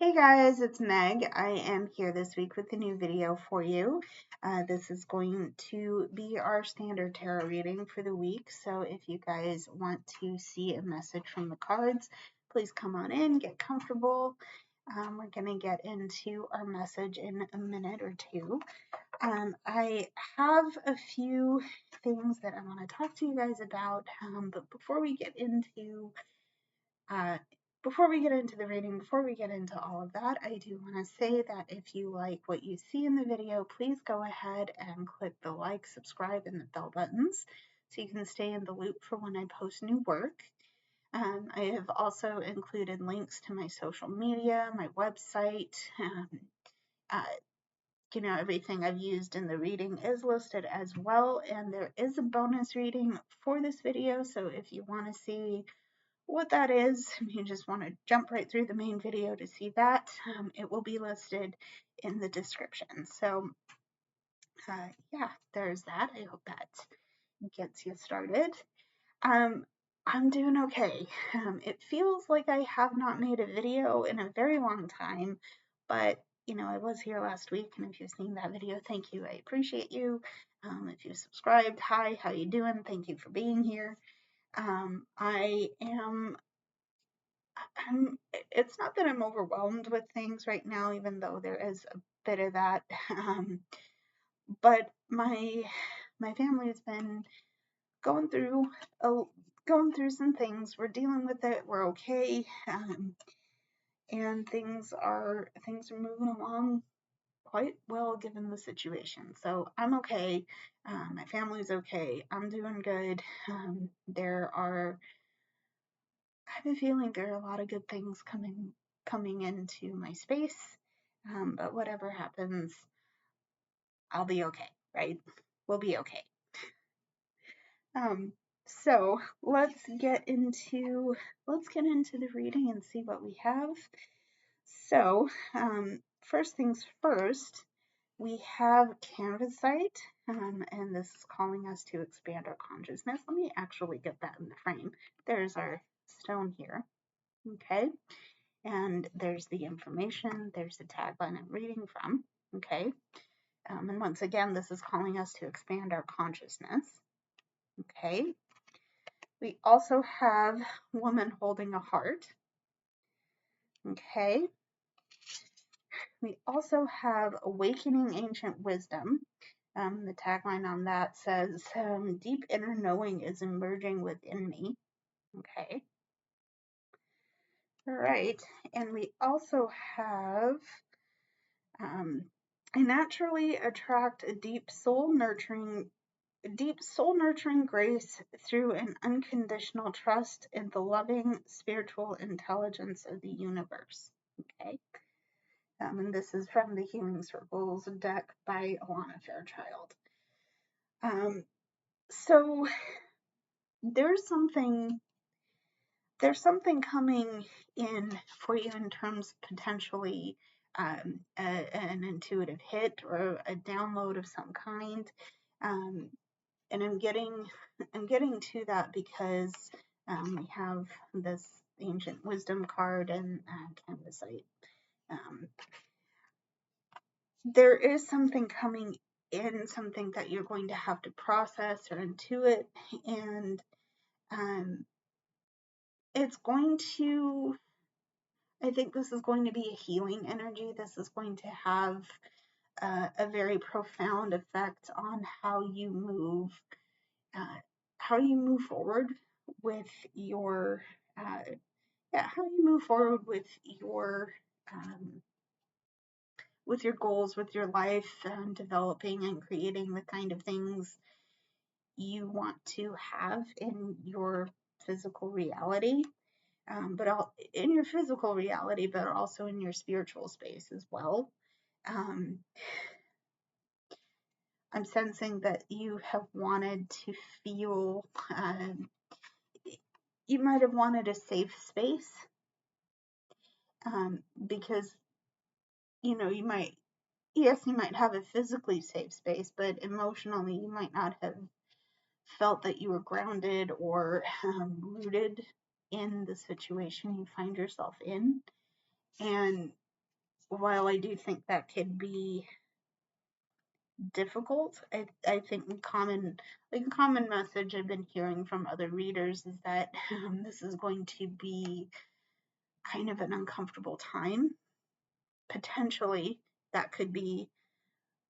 Hey guys, it's Meg. I am here this week with a new video for you. This is going to be our standard tarot reading for the week. So if you guys want to see a message from the cards, please come on in, get comfortable. We're going to get into our message in a minute or two. I have a few things that I want to talk to you guys about, but before we get into the reading, before we get into all of that, I do want to say that if you like what you see in the video, please go ahead and click the like, subscribe, and the bell buttons so you can stay in the loop for when I post new work. I have also included links to my social media, my website. Everything I've used in the reading is listed as well, and there is a bonus reading for this video, so if you want to see what that is, if you just want to jump right through the main video to see that, it will be listed in the description. So yeah, there's that. I hope that gets you started. I'm doing okay. It feels like I have not made a video in a very long time, but I was here last week, and if you've seen that video, thank you. I appreciate you. If you subscribed, hi, how you doing? Thank you for being here. It's not that I'm overwhelmed with things right now, even though there is a bit of that. But my family has been going through some things. We're dealing with it. We're okay, and things are moving along quite well given the situation. So I'm okay. My family's okay. I'm doing good. I have a feeling there are a lot of good things coming into my space. But whatever happens, I'll be okay, right? We'll be okay. So let's get into the reading and see what we have. So, first things first, we have Canvasite, and this is calling us to expand our consciousness. Let me actually get that in the frame. There's our stone here, okay? And there's the information, there's the tagline I'm reading from, okay? And once again, this is calling us to expand our consciousness, okay? We also have Woman Holding a Heart, okay? We also have Awakening Ancient Wisdom. The tagline on that says, deep inner knowing is emerging within me, okay? All right, and we also have I naturally attract a deep soul nurturing grace through an unconditional trust in the loving spiritual intelligence of the universe. Okay. And this is from the Healing Circles deck by Alana Fairchild. So there's something coming in for you in terms of potentially an intuitive hit or a download of some kind. And I'm getting to that because we have this ancient wisdom card and Canvasite. There is something coming in, something that you're going to have to process or intuit, and it's going to, I think this is going to be a healing energy. This is going to have a very profound effect on how you move forward with your with your goals, with your life, developing and creating the kind of things you want to have in your physical reality, but also in your spiritual space as well. I'm sensing that you have wanted to feel, you might have wanted a safe space, because, you might have a physically safe space, but emotionally you might not have felt that you were grounded or rooted in the situation you find yourself in. And while I do think that could be difficult, I think a common message I've been hearing from other readers is that this is going to be kind of an uncomfortable time. Potentially, that could be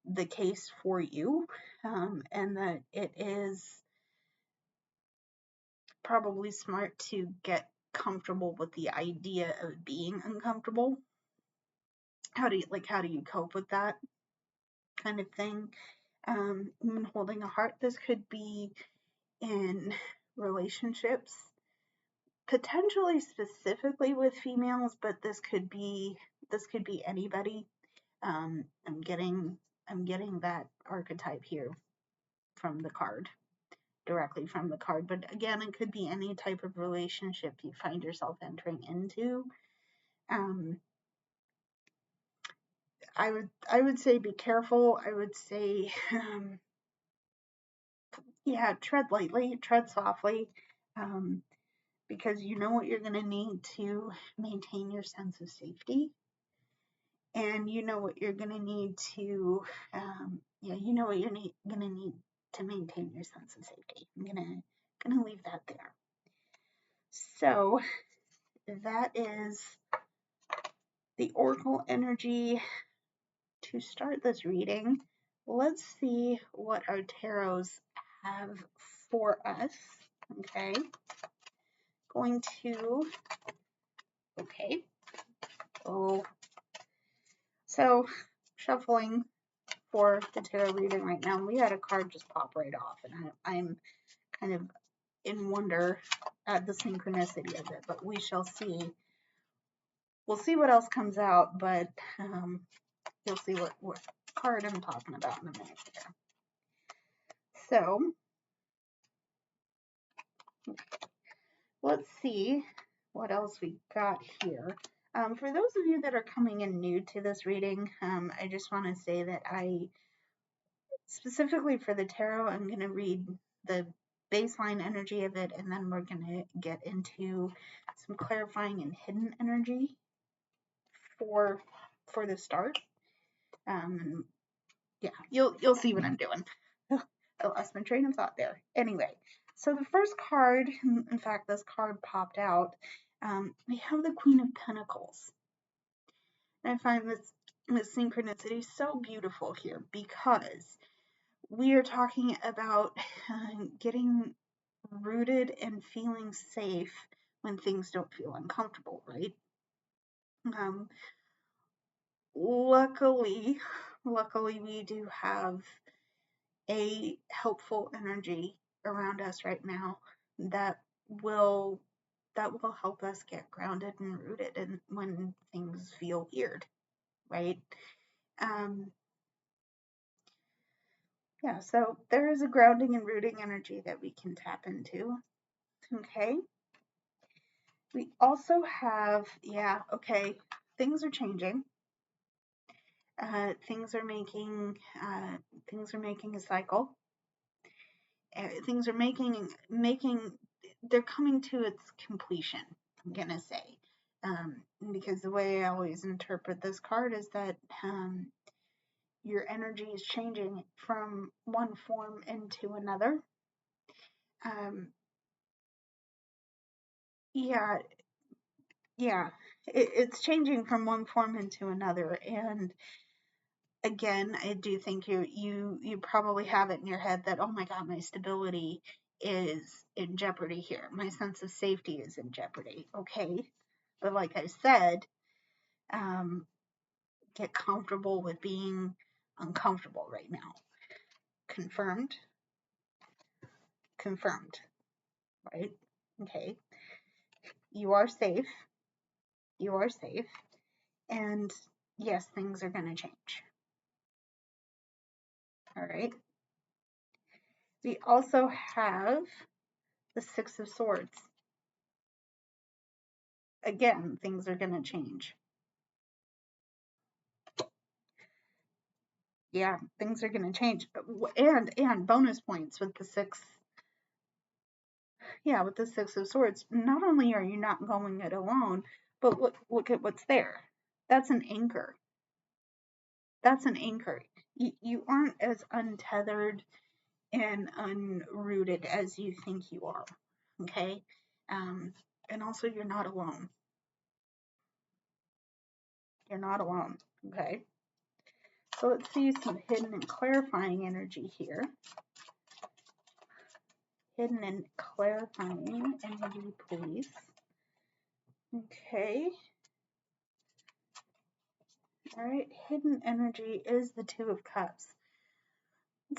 the case for you, and that it is probably smart to get comfortable with the idea of being uncomfortable. How do you cope with that kind of thing? Moon holding a heart, this could be in relationships, potentially specifically with females, but this could be anybody. I'm getting that archetype here from the card, directly from the card, but again, it could be any type of relationship you find yourself entering into. I would say be careful. I would say yeah, tread lightly, tread softly, because you know what you're going to need to maintain your sense of safety, and you know what you're going to need to you know what you're going to need to maintain your sense of safety. I'm gonna leave that there. So that is the oracle energy to start this reading. Let's see what our tarots have for us. Okay, going to, okay, oh, so shuffling for the tarot reading right now. We had a card just pop right off, and I'm kind of in wonder at the synchronicity of it, but we shall see. We'll see what else comes out, but you'll see what card I'm talking about in a minute here. So let's see what else we got here. For those of you that are coming in new to this reading, I just want to say that I, specifically for the tarot, I'm going to read the baseline energy of it, and then we're going to get into some clarifying and hidden energy for the start. Yeah, you'll see what I'm doing. I lost my train of thought there. Anyway, so the first card, in fact, this card popped out. We have the Queen of Pentacles. And I find this synchronicity so beautiful here because we are talking about getting rooted and feeling safe when things don't feel uncomfortable, right? Luckily, we do have a helpful energy around us right now that will help us get grounded and rooted and when things feel weird, right? Yeah, so there is a grounding and rooting energy that we can tap into. Okay. We also have, yeah, okay, things are changing. Things are making a cycle. Things are making they're coming to its completion, I'm gonna say, because the way I always interpret this card is that your energy is changing from one form into another. Yeah, it's changing from one form into another, and again, I do think you probably have it in your head that, oh my God, my stability is in jeopardy here. My sense of safety is in jeopardy. Okay. But like I said, get comfortable with being uncomfortable right now. Confirmed? Confirmed. Right? Okay. You are safe. You are safe. And yes, things are going to change. All right. We also have the Six of Swords. Again, things are going to change. Yeah, things are going to change. And bonus points with the Six. Yeah, with the Six of Swords. Not only are you not going it alone, but look at what's there. That's an anchor. That's an anchor. You aren't as untethered and unrooted as you think you are. Okay. And also, you're not alone. You're not alone. Okay. So let's see some hidden and clarifying energy here. Hidden and clarifying energy, please. Okay. All right. Hidden energy is the Two of Cups.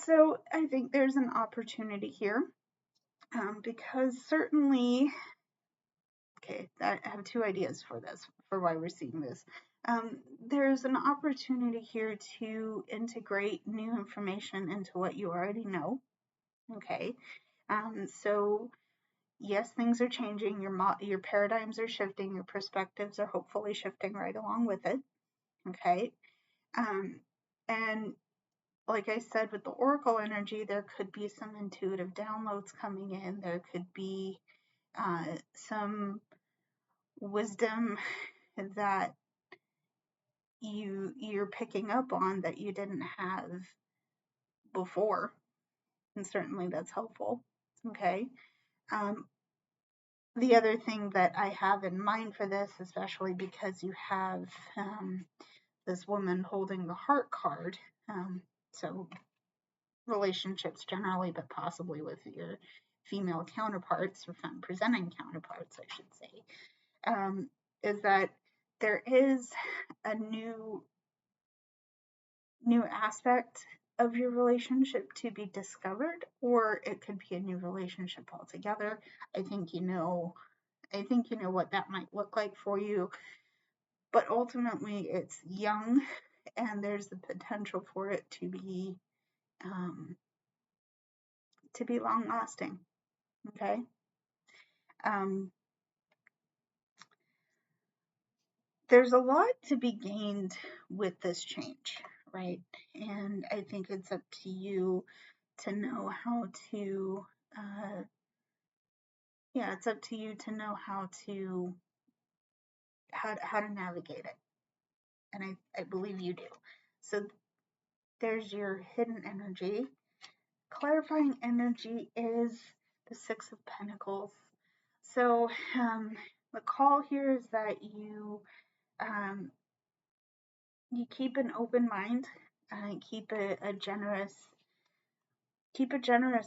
So I think there's an opportunity here, because certainly, okay, I have two ideas for this, for why we're seeing this. There's an opportunity here to integrate new information into what you already know. Okay. So yes, things are changing. Your paradigms are shifting. Your perspectives are hopefully shifting right along with it. Okay. And like I said, with the Oracle energy, there could be some intuitive downloads coming in. There could be some wisdom that you're picking up on that you didn't have before, and certainly that's helpful. Okay. The other thing that I have in mind for this, especially because you have this woman holding the heart card, so relationships generally, but possibly with your female counterparts, or femme presenting counterparts, I should say, is that there is a new aspect of your relationship to be discovered, or it could be a new relationship altogether. I think you know what that might look like for you, but ultimately it's young, and there's the potential for it to be long lasting. Okay. There's a lot to be gained with this change, right? And I think it's up to you to know how to it's up to you to know how to navigate it, and I believe you do. So there's your hidden energy. Clarifying energy is the Six of Pentacles. So the call here is that you keep an open mind, keep a generous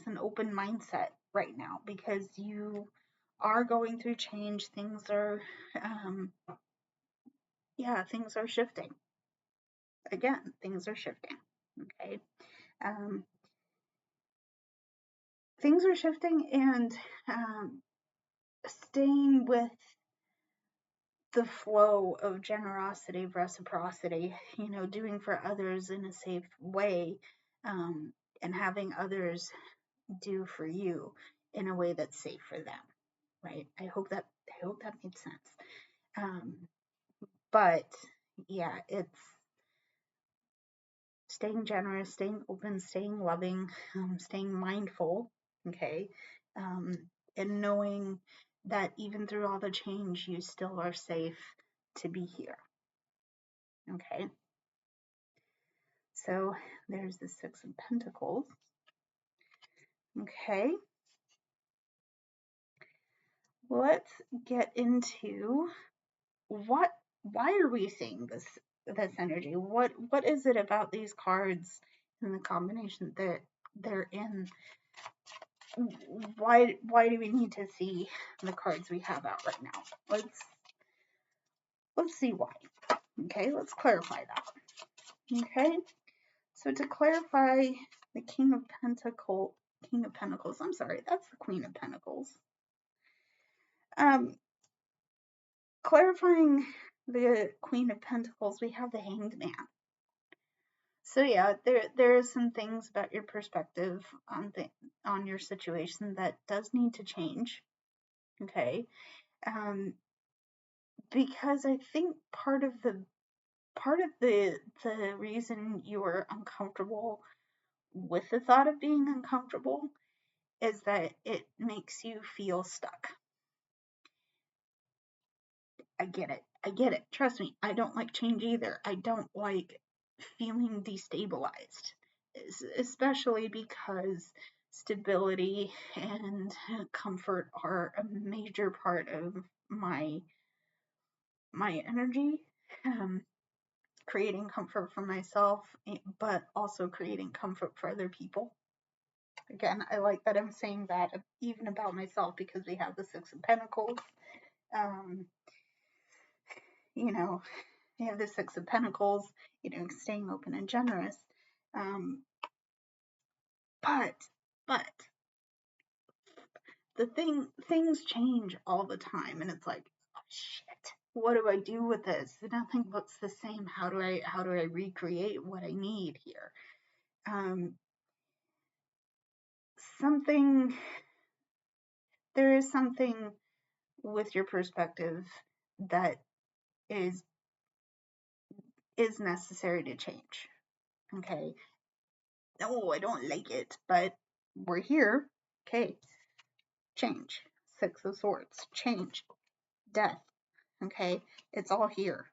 and open mindset right now, because you are going through change. Things are shifting. Again, things are shifting. Okay. Things are shifting, and staying with the flow of generosity, of reciprocity, doing for others in a safe way, and having others do for you in a way that's safe for them, right? I hope that made sense. But yeah, it's staying generous, staying open, staying loving, staying mindful, okay, and knowing that even through all the change, you still are safe to be here. Okay. So there's the Six of Pentacles. Okay. Let's get into why are we seeing this energy? What is it about these cards and the combination that they're in? Why do we need to see the cards we have out right now? Let's see why. Okay, let's clarify that. Okay, so to clarify the King of Pentacles, I'm sorry, that's the Queen of Pentacles. Clarifying the Queen of Pentacles, we have the Hanged Man. So yeah, there are some things about your perspective on your situation that does need to change. Okay, because I think part of the reason you are uncomfortable with the thought of being uncomfortable is that it makes you feel stuck. I get it. Trust me, I don't like change either. I don't like feeling destabilized, especially because stability and comfort are a major part of my energy. Um, Creating comfort for myself, but also creating comfort for other people. Again, I like that I'm saying that even about myself, because we have the Six of Pentacles. Um, you know, we have the Six of Pentacles, staying open and generous. Um, but, but things change all the time, and it's like, oh, shit, what do I do with this? Nothing looks the same. How do I recreate what I need here? There is something with your perspective that is necessary to change. Okay. No, I don't like it, but we're here. Okay. Change. Six of Swords. Change. Death. Okay. It's all here.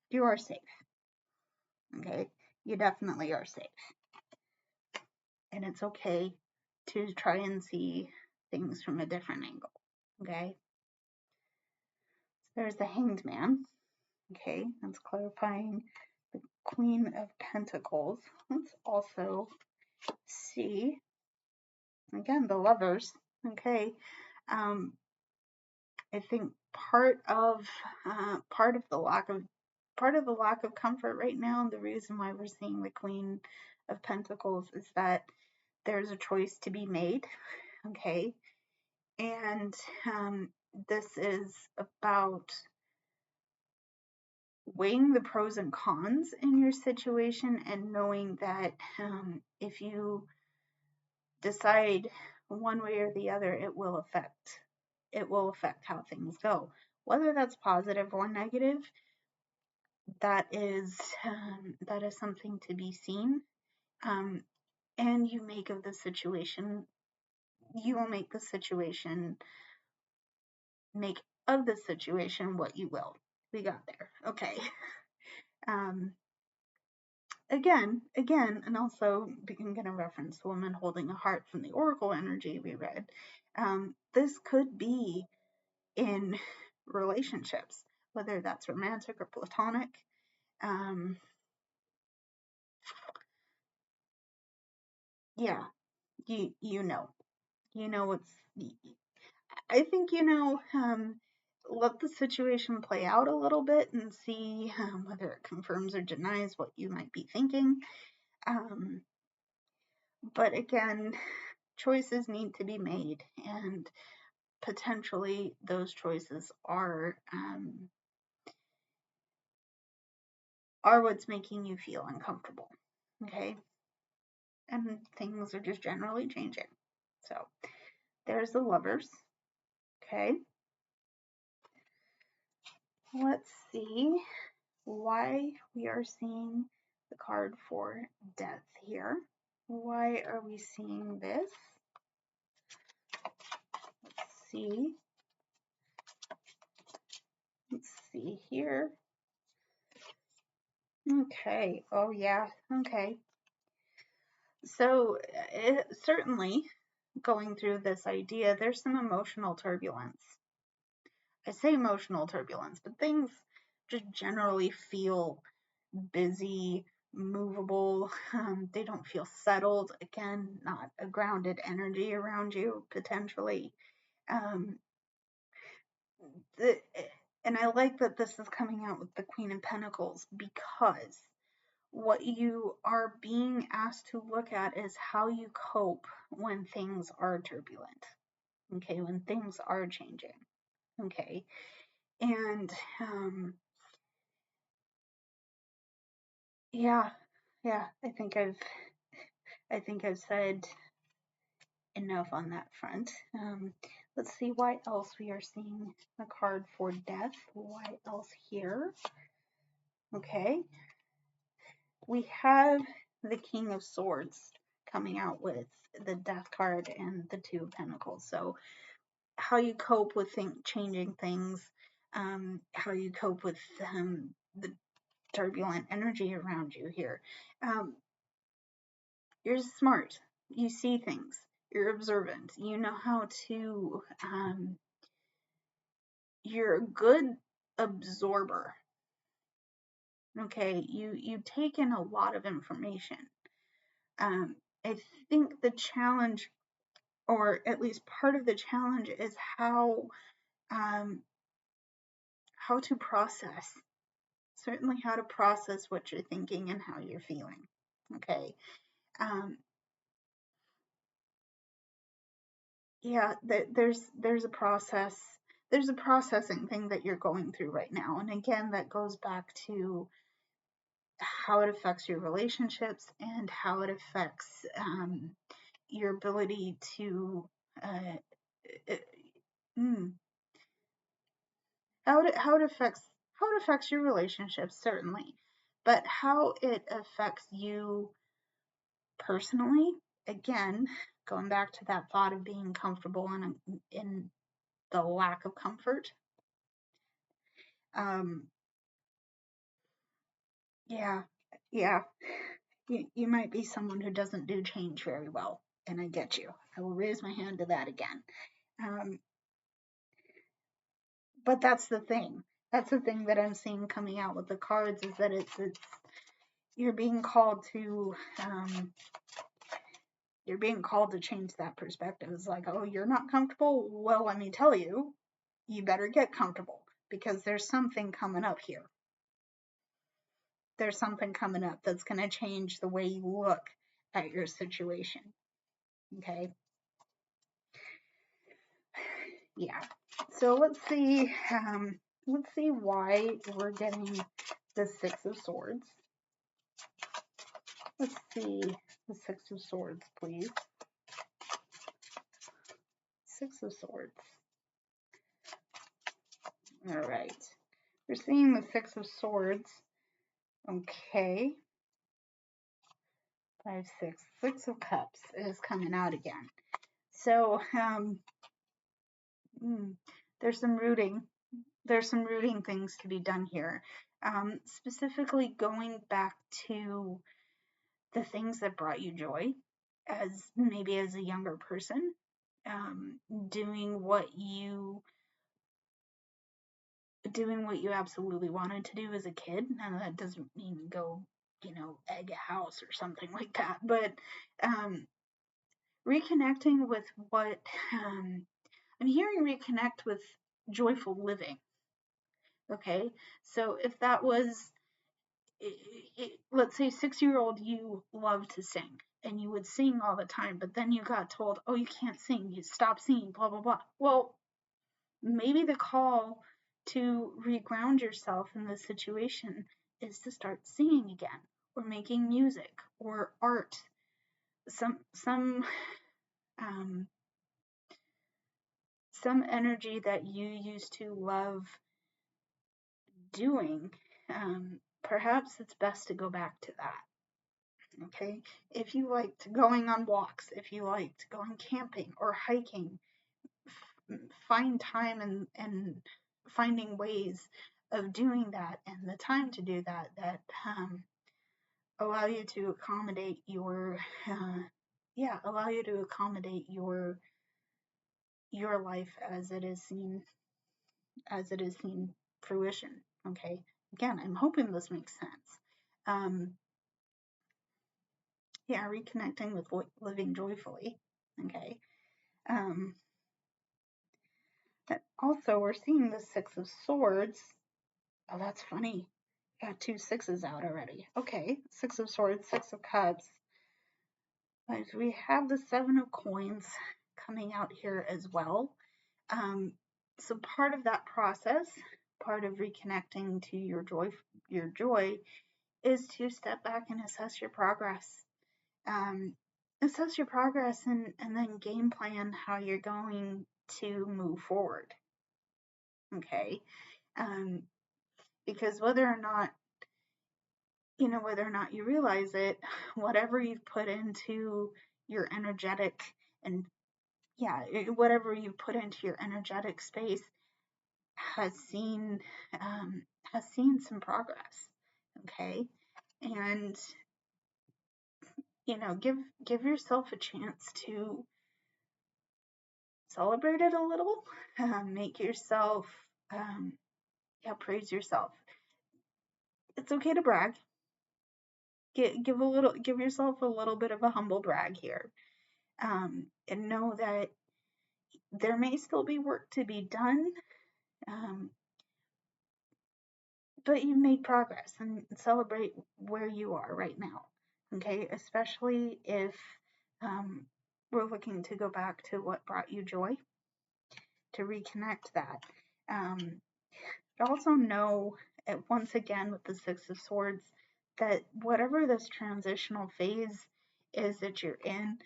You are safe. Okay. You definitely are safe. And it's okay to try and see things from a different angle. Okay. So there's the Hanged Man. Okay. That's clarifying the Queen of Pentacles. Let's also see, again, the Lovers. Okay. I think part of the lack of comfort right now, and the reason why we're seeing the Queen of Pentacles, is that there's a choice to be made. Okay. And this is about weighing the pros and cons in your situation, and knowing that if you decide one way or the other, it will affect how things go. Whether that's positive or negative, that is something to be seen. And you will make the situation make of the situation what you will. We got there. Okay. Again, and also I'm going to reference the woman holding a heart from the Oracle energy we read. This could be in relationships, whether that's romantic or platonic. Yeah, you know what's. I think let the situation play out a little bit and see whether it confirms or denies what you might be thinking. But again, choices need to be made, and potentially those choices are what's making you feel uncomfortable. Okay. And things are just generally changing. So there's the Lovers. Okay. Let's see why we are seeing the card for Death here. Why are we seeing this? Let's see. Let's see here. Okay. Oh, yeah. Okay. So, certainly, going through this idea, there's some emotional turbulence. I say emotional turbulence, but things just generally feel busy, movable. They don't feel settled. Again, not a grounded energy around you, potentially. Um, and I like that this is coming out with the Queen of Pentacles, because what you are being asked to look at is how you cope when things are turbulent. Okay, when things are changing. Okay. And yeah, I think I've said enough on that front. Let's see why else we are seeing a card for Death. Why else here? Okay. We have the King of Swords coming out with the Death card and the Two of Pentacles. So how you cope with changing things, how you cope with turbulent energy around you here. You're smart. You see things. You're observant. You know how to, you're a good absorber. Okay, you take in a lot of information. I think the challenge, or at least part of the challenge, is how to process. Certainly, how to process what you're thinking and how you're feeling. Okay. Yeah, there's a process. There's a processing thing that you're going through right now, and again, that goes back to how it affects your relationships and how it affects your ability to uh, how it affects your relationships, certainly, but how it affects you personally. Again, going back to that thought of being comfortable in the lack of comfort. Yeah, yeah. You might be someone who doesn't do change very well, and I get you. I will raise my hand to that again. But that's the thing. That's the thing that I'm seeing coming out with the cards, is that it's you're being called to change that perspective. It's like, oh, you're not comfortable? Well, let me tell you, you better get comfortable, because there's something coming up here. There's something coming up that's going to change the way you look at your situation. Okay. Yeah. So let's see why we're getting the Six of Swords. Let's see the Six of Swords, please. Six of Swords. All right. We're seeing the Six of Swords. Okay. 5, 6. Six of Cups is coming out again. So there's some rooting. There's some rooting things to be done here. Specifically going back to the things that brought you joy as a younger person, doing what you absolutely wanted to do as a kid. Now that doesn't mean go, egg a house or something like that, but reconnecting with what I'm hearing, reconnect with joyful living. Okay, so if that was, let's say 6-year-old you loved to sing and you would sing all the time, but then you got told, oh, you can't sing, you stop singing, blah blah blah. Well, maybe the call to reground yourself in this situation is to start singing again, or making music or art, some energy that you used to love doing. Perhaps it's best to go back to that. Okay, if you liked going on walks, if you liked going camping or hiking, find time and finding ways of doing that, and the time to do that allow you to accommodate your life as it is seen fruition. Okay, again, I'm hoping this makes sense. Reconnecting with living joyfully. Okay. Also, we're seeing the Six of Swords. Oh, that's funny. Got 2 6s out already. Okay, Six of Swords, Six of Cups. We have the Seven of Coins coming out here as well. So part of that process, part of reconnecting to your joy, is to step back and assess your progress. Assess your progress and then game plan how you're going to move forward. Okay. Because whether or not you realize it, whatever you've put into your energetic space has seen some progress. okay? And, you know, give yourself a chance to celebrate it a little, make yourself, praise yourself. It's okay to brag. Give yourself a little bit of a humble brag here, and know that there may still be work to be done, but you made progress, and celebrate where you are right now, okay? Especially if we're looking to go back to what brought you joy, to reconnect that. But also know, once again with the Six of Swords, that whatever this transitional phase is that you're in,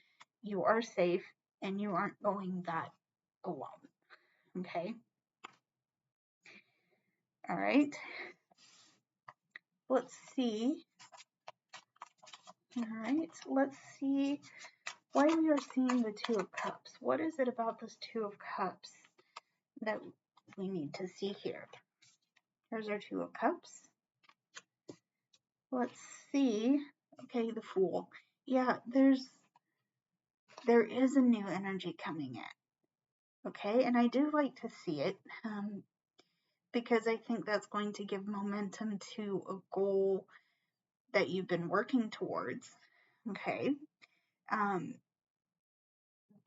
you are safe and you aren't going that alone, okay? All right, let's see. All right, let's see why we are seeing the Two of Cups. What is it about this Two of Cups that we need to see here? Here's our Two of Cups. Let's see. Okay, the Fool. Yeah, there is a new energy coming in. Okay, and I do like to see it, because I think that's going to give momentum to a goal that you've been working towards. Okay,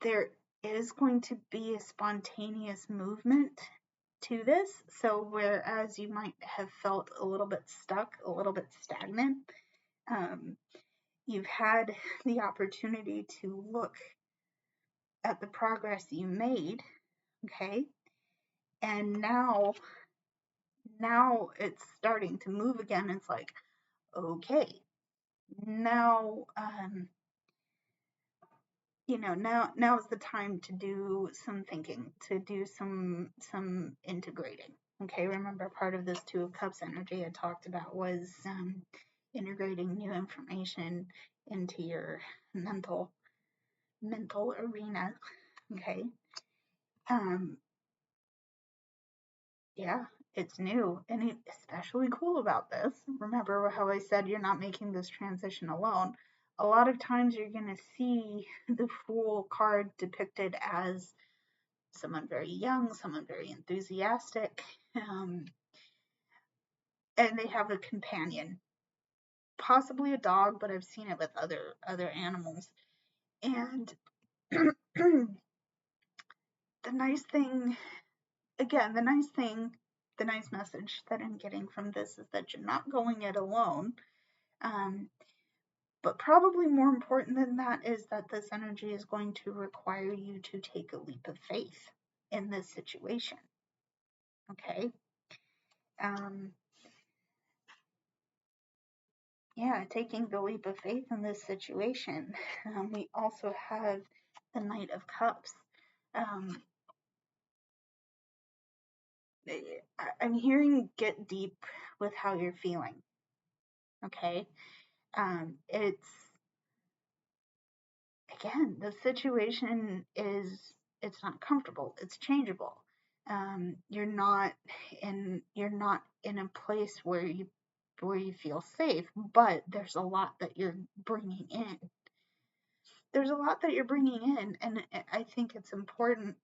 there is going to be a spontaneous movement to this. So whereas you might have felt a little bit stuck, a little bit stagnant, you've had the opportunity to look at the progress you made, okay? And now it's starting to move again. It's like, okay, now, now is the time to do some thinking, to do some integrating. Okay, remember part of this Two of Cups energy I talked about was integrating new information into your mental arena. Okay, yeah, it's new, and it's especially cool about this. Remember how I said you're not making this transition alone. A lot of times you're going to see the Fool card depicted as someone very young, someone very enthusiastic, and they have a companion, possibly a dog, but I've seen it with other animals. And the nice thing, again, the nice message that I'm getting from this is that you're not going it alone. But probably more important than that is that this energy is going to require you to take a leap of faith in this situation. Okay. Yeah, taking the leap of faith in this situation. We also have the Knight of Cups. I'm hearing get deep with how you're feeling. Okay. It's, again, the situation it's not comfortable. It's changeable. You're not in a place where you feel safe, but there's a lot that you're bringing in. And I think it's important.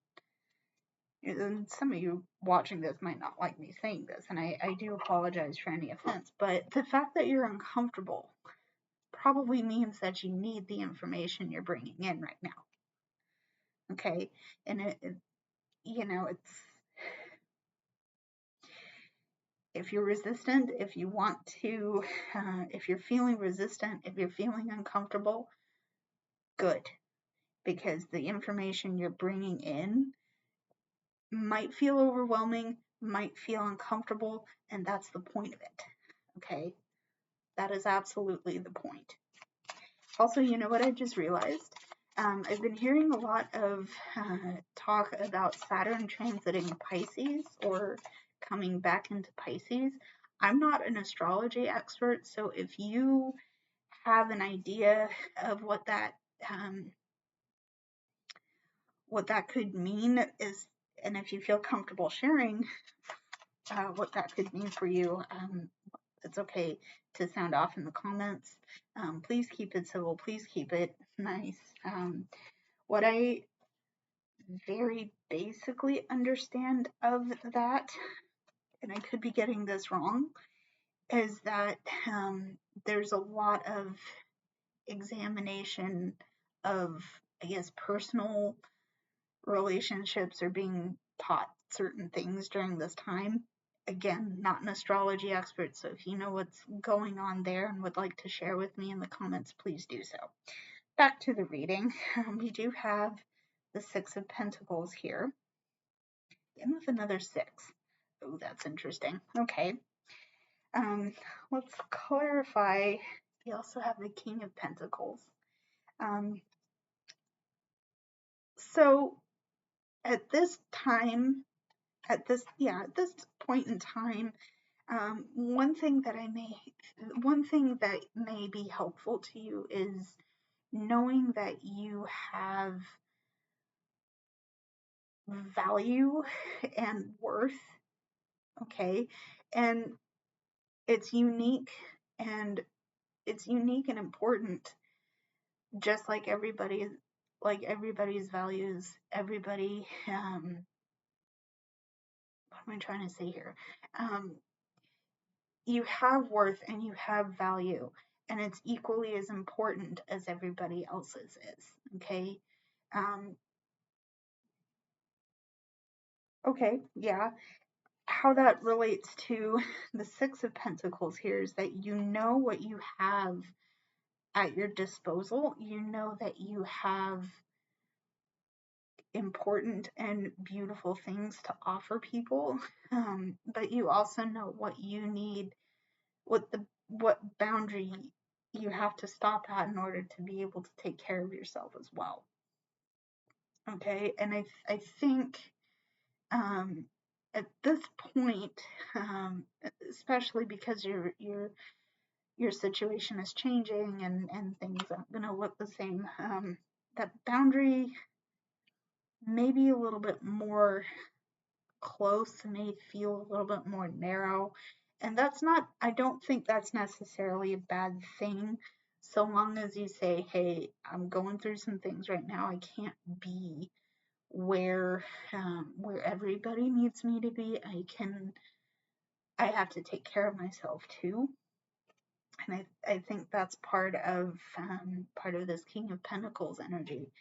And some of you watching this might not like me saying this, and I do apologize for any offense, but the fact that you're uncomfortable probably means that you need the information you're bringing in right now. Okay, and it's, if you're resistant, if you want to, if you're feeling resistant, if you're feeling uncomfortable, good, because the information you're bringing in might feel overwhelming, might feel uncomfortable, and that's the point of it. Okay, that is absolutely the point. Also, you know what I just realized? I've been hearing a lot of talk about Saturn transiting Pisces or coming back into Pisces. I'm not an astrology expert, so if you have an idea of what that could mean, and if you feel comfortable sharing what that could mean for you, it's okay to sound off in the comments. Please keep it civil. Please keep it nice. What I very basically understand of that, and I could be getting this wrong, is that there's a lot of examination of, I guess, personal relationships or being taught certain things during this time. Again, not an astrology expert, so if you know what's going on there and would like to share with me in the comments, please do so. Back to the reading. We do have the Six of Pentacles here, and with another six. Oh, that's interesting. Okay. Let's clarify. We also have the King of Pentacles. So at this time, at this point in time, one thing that may be helpful to you is knowing that you have value and worth, okay? And it's unique and important, just like everybody's values. Everybody, what am I trying to say here? You have worth and you have value, and it's equally as important as everybody else's is, okay? Okay, yeah. How that relates to the Six of Pentacles here is that you know what you have at your disposal. You know that you have important and beautiful things to offer people, but you also know what you need, what boundary you have to stop at in order to be able to take care of yourself as well. Okay, and I think at this point, especially because your situation is changing and things aren't going to look the same, that boundary may be a little bit more close, may feel a little bit more narrow. And I don't think that's necessarily a bad thing, so long as you say, hey, I'm going through some things right now. I can't be where everybody needs me to be. I have to take care of myself too. And I think that's part of this King of Pentacles energy.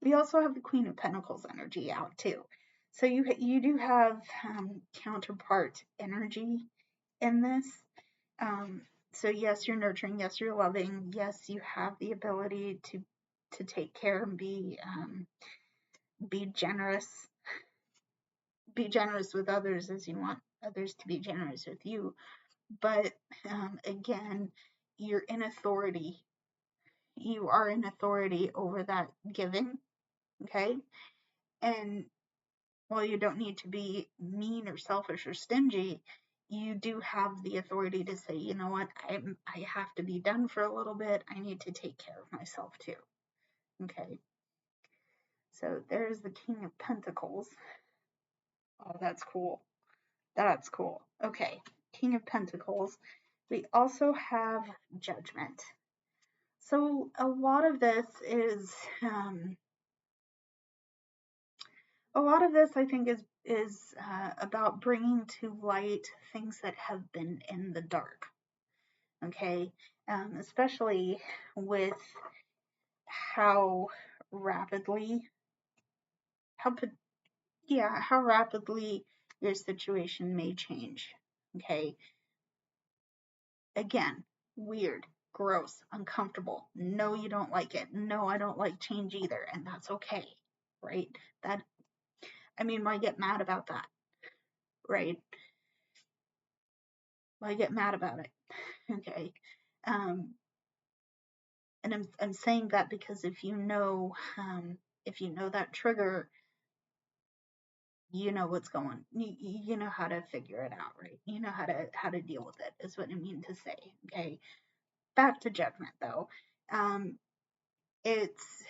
We also have the Queen of Pentacles energy out too. So you do have counterpart energy in this. So yes, you're nurturing. Yes, you're loving. Yes, you have the ability to take care and be generous. Be generous with others as you want others to be generous with you. But again, you're in authority. You are in authority over that giving. Okay, and while you don't need to be mean or selfish or stingy, you do have the authority to say, you know what, I have to be done for a little bit. I need to take care of myself too. Okay. So there's the King of Pentacles. Oh, that's cool. That's cool. Okay. King of Pentacles. We also have Judgment. So a lot of this is, I think, is about bringing to light things that have been in the dark. Okay, especially with how rapidly your situation may change. Okay, again, weird, gross, uncomfortable. No, you don't like it. No, I don't like change either, and that's okay, right? Why get mad about that, right? Why get mad about it? Okay. And I'm saying that because if you know that trigger, you know what's going. You know how to figure it out, right? You know how to deal with it. Is what I mean to say. Okay. Back to Judgment though. It's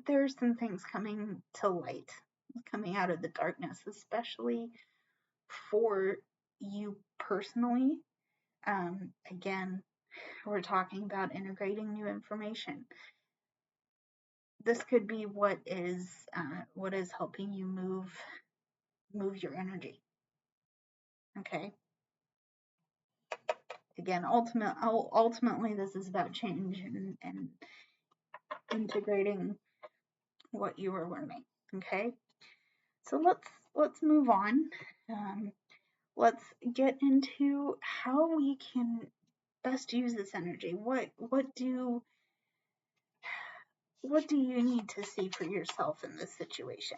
there's some things coming to light. coming out of the darkness, especially for you personally. Again, we're talking about integrating new information. This could be what is helping you move your energy. Okay. Again, ultimately, this is about change and integrating what you are learning. Okay. So let's move on. Let's get into how we can best use this energy. What do you need to see for yourself in this situation?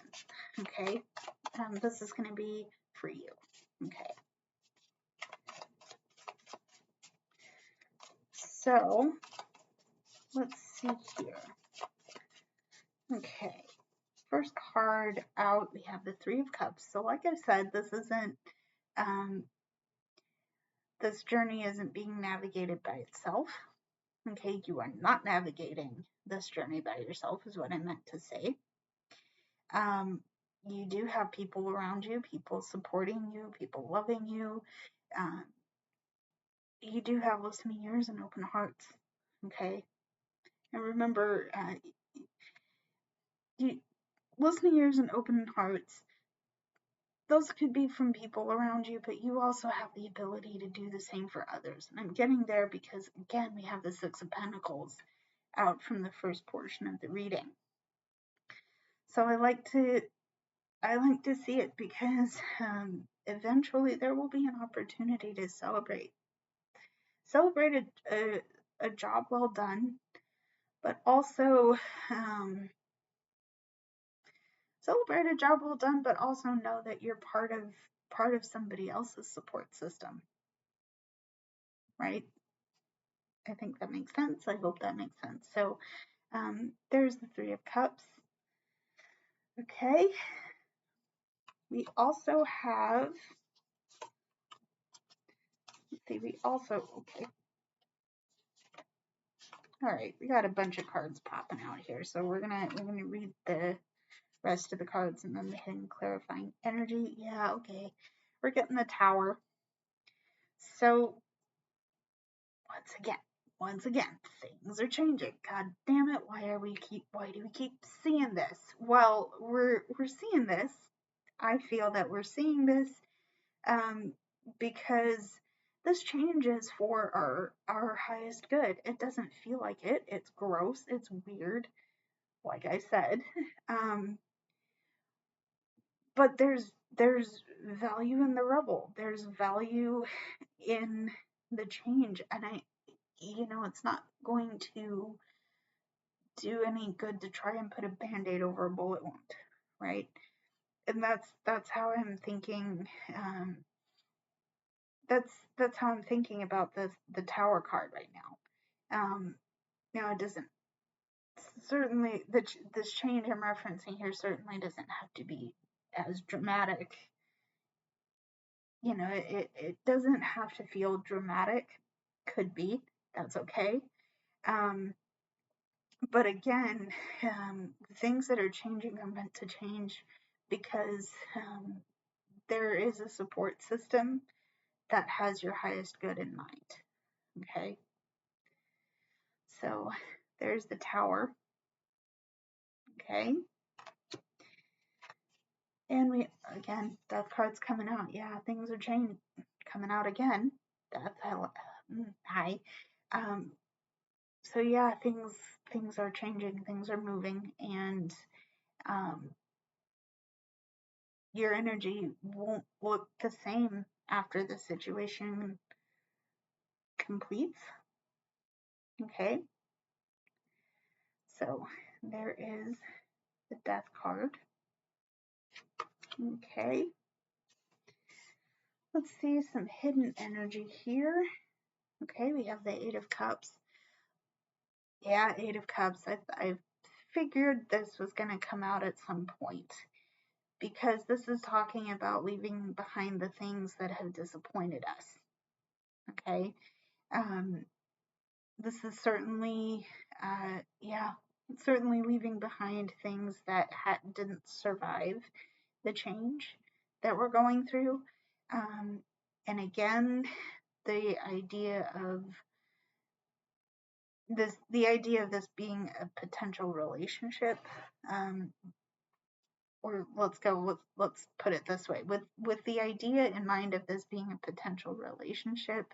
Okay, this is going to be for you. Okay, so let's see here. Okay, first card out, we have the Three of Cups. So like I said, this isn't this journey isn't being navigated by itself. Okay, you are not navigating this journey by yourself, is what I meant to say. You do have people around you, people supporting you, people loving you. You do have listening ears and open hearts. Okay, and remember, listening ears and open hearts, those could be from people around you, but you also have the ability to do the same for others. And I'm getting there because, again, we have the Six of Pentacles out from the first portion of the reading. So I like to see it because eventually there will be an opportunity to celebrate a job well done, but also celebrate a job well done, but also know that you're part of somebody else's support system, right? I think that makes sense. I hope that makes sense. So there's the Three of Cups. Okay. We also have, okay. All right, we got a bunch of cards popping out here. So we're gonna read the rest of the cards and then the hidden clarifying energy. Yeah, okay. We're getting the Tower. So once again, things are changing. God damn it, why do we keep seeing this? Well, we're seeing this. I feel that we're seeing this because this change is for our highest good. It doesn't feel like it. It's gross. It's weird, like I said. But there's value in the rubble. There's value in the change, and it's not going to do any good to try and put a band-aid over a bullet wound, right? And that's how I'm thinking. That's how I'm thinking about the Tower card right now. Now it doesn't certainly this change I'm referencing here certainly doesn't have to be as dramatic. It doesn't have to feel dramatic. Could be. That's okay. But again, things that are changing are meant to change because there is a support system that has your highest good in mind. Okay. So there's the Tower. Okay. And Death card's coming out. Yeah, things are changing. Coming out again. Death. Hi. So yeah, things are changing. Things are moving, and your energy won't look the same after the situation completes. Okay. So there is the Death card. Okay. Let's see some hidden energy here. Okay, we have the Eight of Cups. Yeah, Eight of Cups. I figured this was going to come out at some point because this is talking about leaving behind the things that have disappointed us. Okay. This is certainly, certainly leaving behind things that didn't survive. the change that we're going through. And again, the idea of this being a potential relationship, or let's put it this way, with the idea in mind of this being a potential relationship,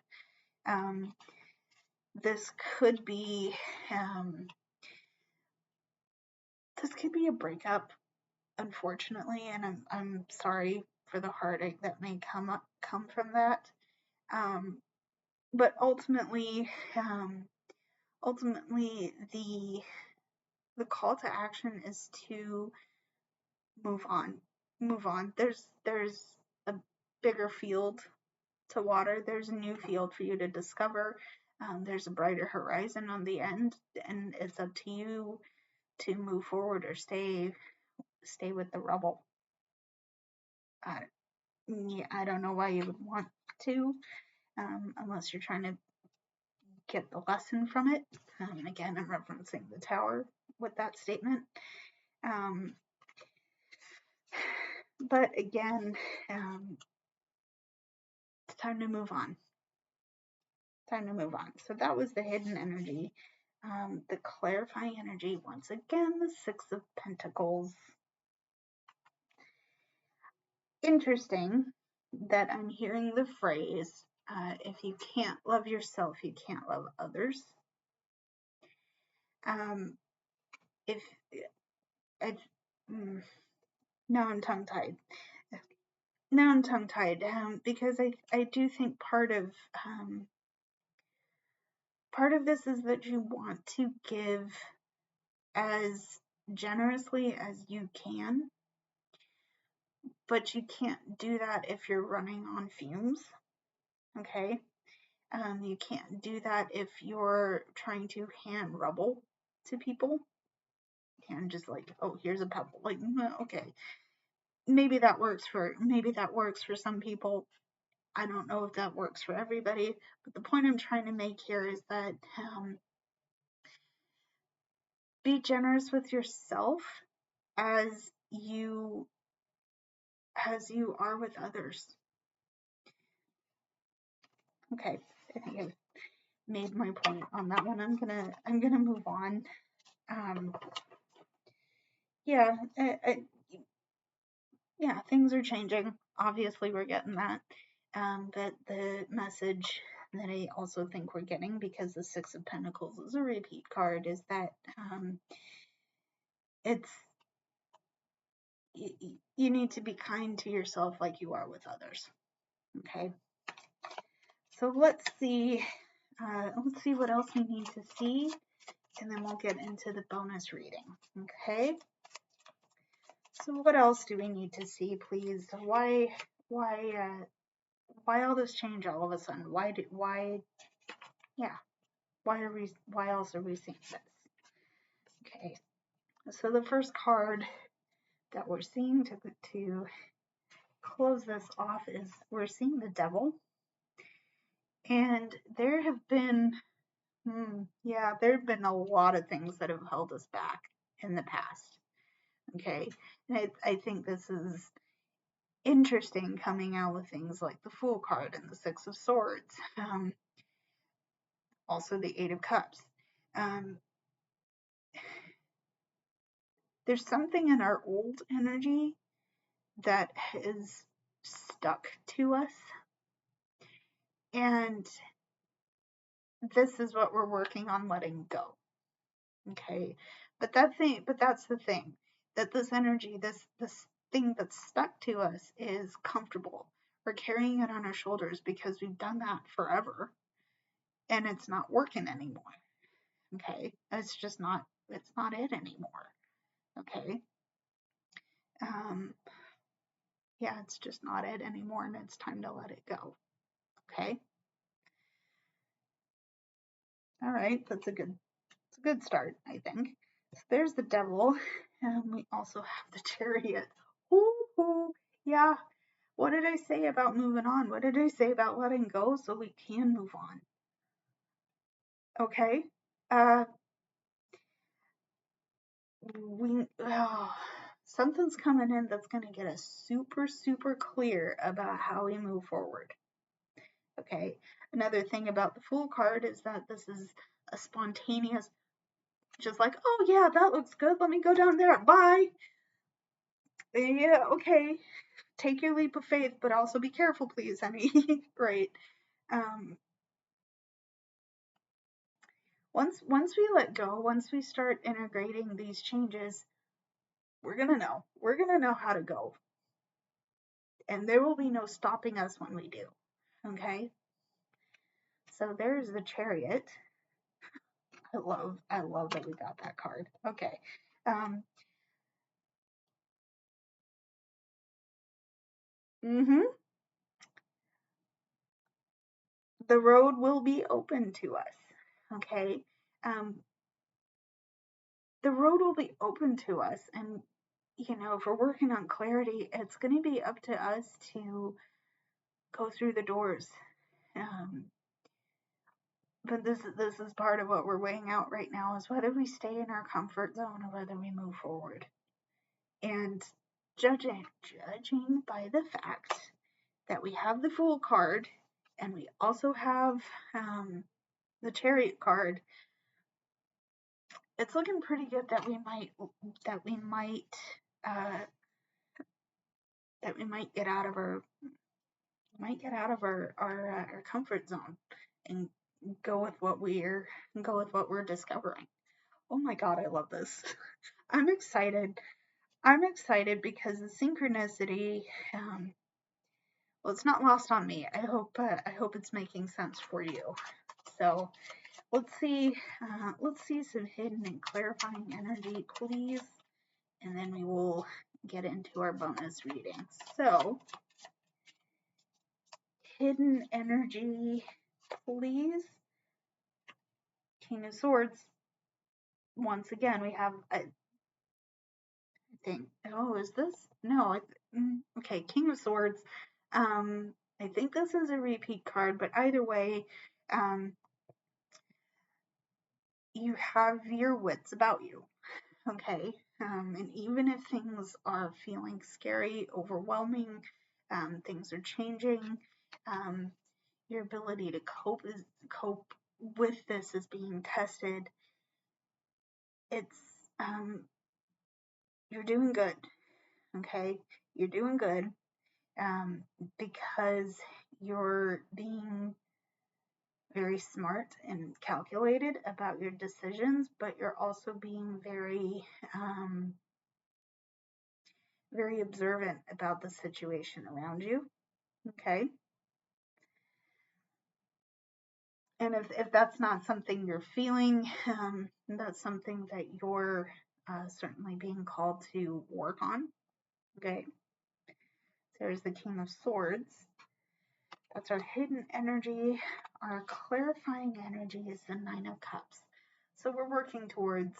this could be a breakup, unfortunately, and I'm sorry for the heartache that may come from that. But ultimately, the call to action is to move on. There's a bigger field to water. There's a new field for you to discover. There's a brighter horizon on the end, and it's up to you to move forward or stay with the rubble. I don't know why you would want to, unless you're trying to get the lesson from it. Again, I'm referencing the tower with that statement. But again, it's time to move on. So that was the hidden energy. The clarifying energy, once again, the Six of Pentacles. Interesting that I'm hearing the phrase, if you can't love yourself, you can't love others. Now I'm tongue-tied. Because I do think part of this is that you want to give as generously as you can, but you can't do that if you're running on fumes. Okay? You can't do that if you're trying to hand rubble to people. And just like, oh, here's a pebble. Like, okay. Maybe that works for some people. I don't know if that works for everybody, but the point I'm trying to make here is that be generous with yourself as you are with others. Okay, I think I've made my point on that one. I'm gonna move on. Yeah, yeah, things are changing. Obviously, we're getting that. But the message that I also think we're getting, because the Six of Pentacles is a repeat card, is that you need to be kind to yourself like you are with others. Okay. So let's see what else we need to see, and then we'll get into the bonus reading. Okay. So what else do we need to see, please? Why all this change all of a sudden? Why else are we seeing this? Okay. So the first card that we're seeing to close this off is we're seeing the Devil. And there have been a lot of things that have held us back in the past. Okay. And I think this is interesting, coming out with things like the Fool card and the Six of Swords. Also the Eight of Cups. There's something in our old energy that is stuck to us. And this is what we're working on letting go. Okay. But that's the thing, that this energy, this thing that's stuck to us is comfortable. We're carrying it on our shoulders because we've done that forever, and it's not working anymore. Okay. It's not it anymore. Okay. Yeah, it's just not it anymore, and it's time to let it go. Okay. All right. That's a good start, I think. So there's the Devil, and we also have the Chariot. Ooh, yeah. What did I say about moving on? What did I say about letting go so we can move on? Okay. Something's coming in that's going to get us super, super clear about how we move forward. Okay. Another thing about the Fool card is that this is a spontaneous, just like, oh yeah, that looks good. Let me go down there. Bye. Yeah, okay. Take your leap of faith, but also be careful, please, honey. Right. Once we let go, once we start integrating these changes, we're gonna know. We're gonna know how to go. And there will be no stopping us when we do. Okay? So there's the Chariot. I love that we got that card. Okay. The road will be open to us. Okay. The road will be open to us, and if we're working on clarity, it's going to be up to us to go through the doors. But this is part of what we're weighing out right now, is whether we stay in our comfort zone or whether we move forward. And judging by the fact that we have the Fool card and we also have the Chariot card, it's looking pretty good that we might get out of our comfort zone and go with what we're discovering. Oh my God, I love this. I'm excited. Because the synchronicity, well, it's not lost on me. I hope it's making sense for you. So let's see some hidden and clarifying energy, please, and then we will get into our bonus reading. So hidden energy, please. King of Swords. Once again, we have is this? No, okay, King of Swords. I think this is a repeat card, but either way, you have your wits about you, okay? And even if things are feeling scary, overwhelming, things are changing, your ability to cope with this is being tested. It's you're doing good, okay? You're doing good, because you're being very smart and calculated about your decisions, but you're also being very very observant about the situation around you. Okay. And if that's not something you're feeling, that's something that you're certainly being called to work on. Okay. There's the King of Swords. That's our hidden energy. Our clarifying energy is the Nine of Cups. So we're working towards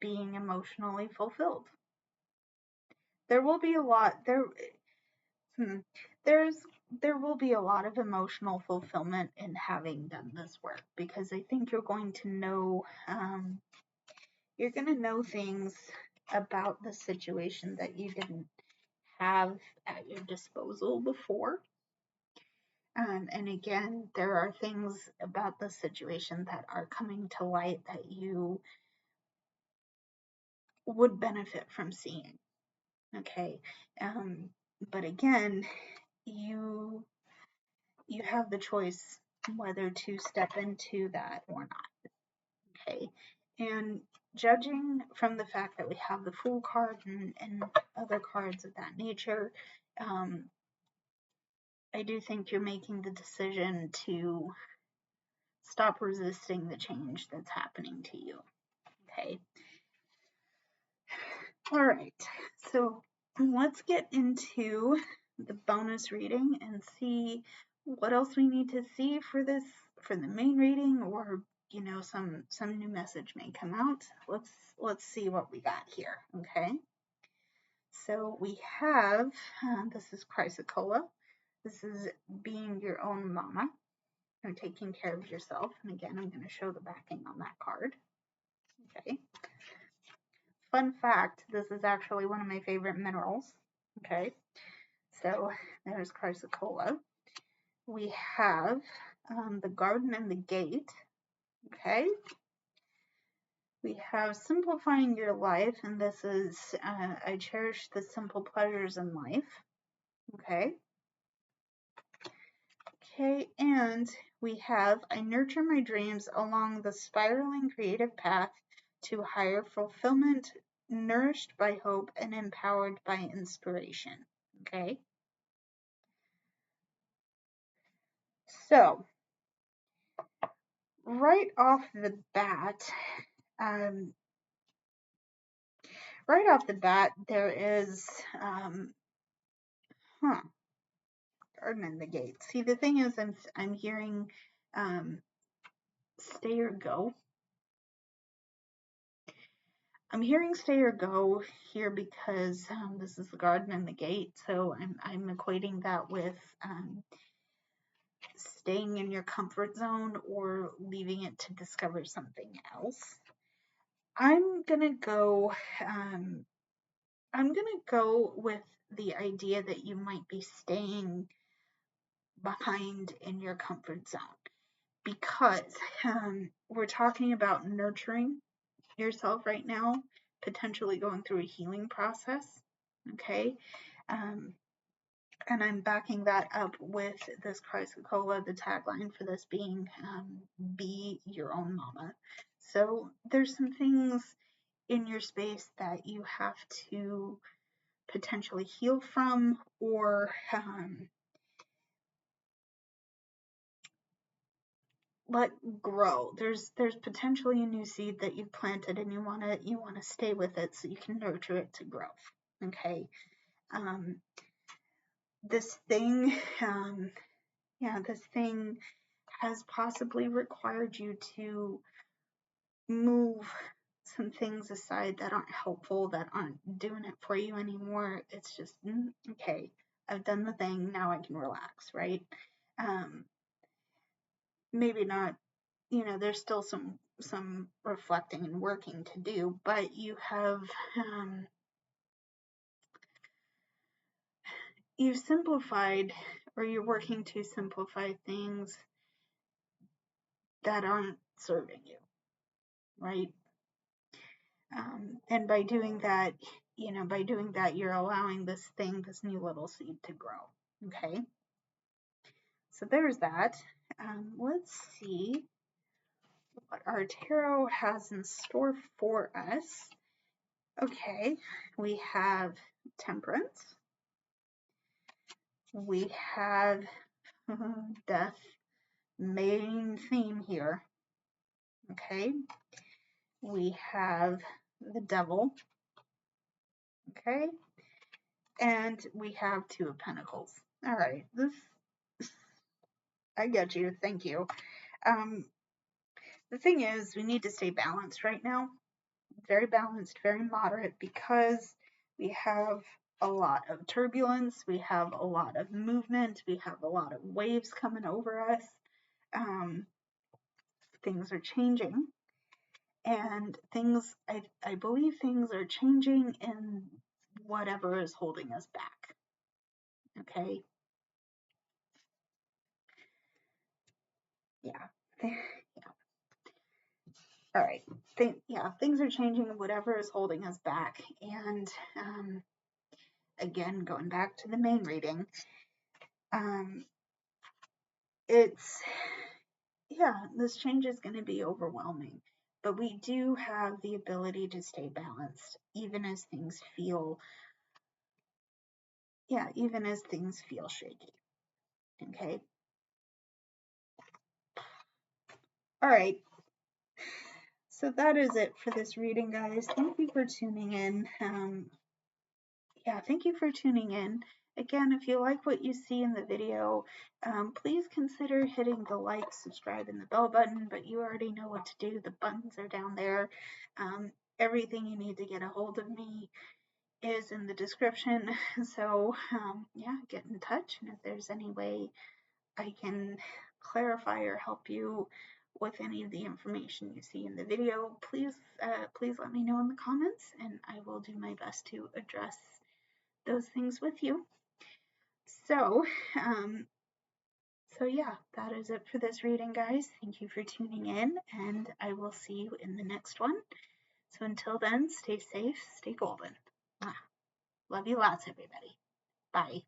being emotionally fulfilled. There will be a lot there will be a lot of emotional fulfillment in having done this work, because I think you're going to know things about the situation that you didn't have at your disposal before. And again, there are things about the situation that are coming to light that you would benefit from seeing. Okay. But again, you have the choice whether to step into that or not. Okay. And judging from the fact that we have the Fool card and other cards of that nature, I do think you're making the decision to stop resisting the change that's happening to you. Okay. All right. So let's get into the bonus reading and see what else we need to see for the main reading, or some new message may come out. Let's see what we got here. Okay. So we have this is Chrysocolla. This is being your own mama or taking care of yourself. And again, I'm going to show the backing on that card. Okay. fun fact, this is actually one of my favorite minerals. Okay, so there's chrysocolla. We have the garden and the gate. Okay, we have simplifying your life, and this is I cherish the simple pleasures in life. Okay. Okay, and we have I nurture my dreams along the spiraling creative path to higher fulfillment, nourished by hope and empowered by inspiration. Okay, so right off the bat, um, there is, garden in the gate. See, the thing is, I'm hearing, stay or go. I'm hearing stay or go here because this is the garden and the gate, so I'm equating that with staying in your comfort zone or leaving it to discover something else. I'm gonna go with the idea that you might be staying behind in your comfort zone because we're talking about nurturing yourself right now, potentially going through a healing process. Okay. And I'm backing that up with this chrysocolla, the tagline for this being be your own mama. So there's some things in your space that you have to potentially heal from or let grow. There's potentially a new seed that you've planted and you wanna stay with it so you can nurture it to grow. Okay. This thing this thing has possibly required you to move some things aside that aren't helpful, that aren't doing it for you anymore. It's just okay, I've done the thing, now I can relax, right? Maybe not, there's still some reflecting and working to do, but you have you've simplified, or you're working to simplify things that aren't serving you, right? And by doing that, you're allowing this new little seed to grow. Okay. So there's that. Let's see what our tarot has in store for us. Okay. We have Temperance. We have Death, main theme here. Okay. We have the Devil. Okay. And we have Two of Pentacles. All right. I get you. Thank you. The thing is, we need to stay balanced right now. Very balanced, very moderate, because we have a lot of turbulence. We have a lot of movement. We have a lot of waves coming over us. Things are changing. And I believe things are changing in whatever is holding us back. Okay? Yeah. All right. Things are changing, whatever is holding us back. And again, going back to the main reading, this change is going to be overwhelming. But we do have the ability to stay balanced, even as things feel shaky. Okay. All right. So that is it for this reading, guys. Thank you for tuning in. Thank you for tuning in. Again, if you like what you see in the video, please consider hitting the like, subscribe, and the bell button, but you already know what to do. The buttons are down there. Everything you need to get a hold of me is in the description. So, get in touch. And if there's any way I can clarify or help you with any of the information you see in the video, please let me know in the comments, and I will do my best to address those things with you. So, yeah, that is it for this reading, guys. Thank you for tuning in, and I will see you in the next one. So until then, stay safe, stay golden. Love you lots, everybody. Bye.